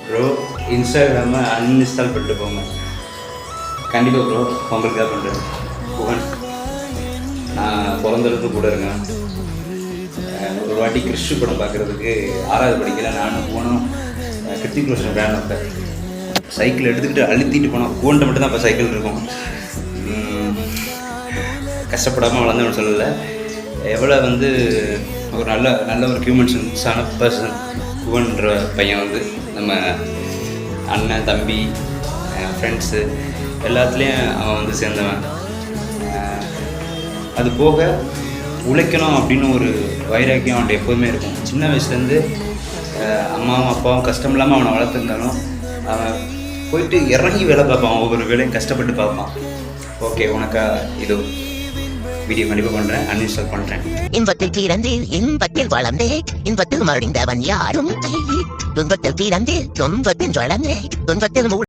Bro இன்ஸ்டாகிராமை uninstall பண்ணிட்டு போங்க. கண்டிப்பாக ப்ரோ உங்களுக்கு தான் பண்ணுறேன். புகன் நான் பிறந்தளவுக்கு கூட இருக்கேன். ஒரு வாட்டி கிறிஸ்து படம் பார்க்குறதுக்கு 6வது படிக்கல நானும் போனோம். கிருத்திக் ரோஷன் ஃபேன் அப்போ சைக்கிள் எடுத்துக்கிட்டு அழுத்திட்டு போனோம். கூண்ட மட்டும் தான் அப்போ சைக்கிள் இருக்கும். கஷ்டப்படாமல் வளர்ந்தவன்னு சொல்லலை. எவ்வளோ வந்து ஒரு நல்ல ஒரு ஹியூமன் சென்ஸான பர்சன் புவன்ற பையன் வந்து நம்ம அண்ணன் தம்பி ஃப்ரெண்ட்ஸு எல்லாத்துலேயும் அவன் வந்து சேர்ந்தவன். அது போக உழைக்கணும் அப்படின்னு ஒரு வைராக்கியம் அவன்கிட்ட எப்போதுமே இருக்கும். சின்ன வயசுலேருந்து அம்மாவும் அப்பாவும் கஷ்டம் இல்லாமல் அவனை வளர்த்துருந்தாலும் அவன் போயிட்டு இறங்கி வேலை பார்ப்பான். ஒவ்வொரு வேலையும் கஷ்டப்பட்டு பார்ப்பான். ஓகே, உனக்கா இது வீடியோ கண்டிப்பாக பண்ணுறேன், அன்இன்ஸ்டால் பண்ணுறேன். இன்பத்தில் பிறந்து இன்பத்தில் வளர்ந்தே இன்பத்தில் மறைந்தவன் யாரும் துன்பத்தில் பிறந்து துன்பத்தில் வளர்ந்தே துன்பத்தில்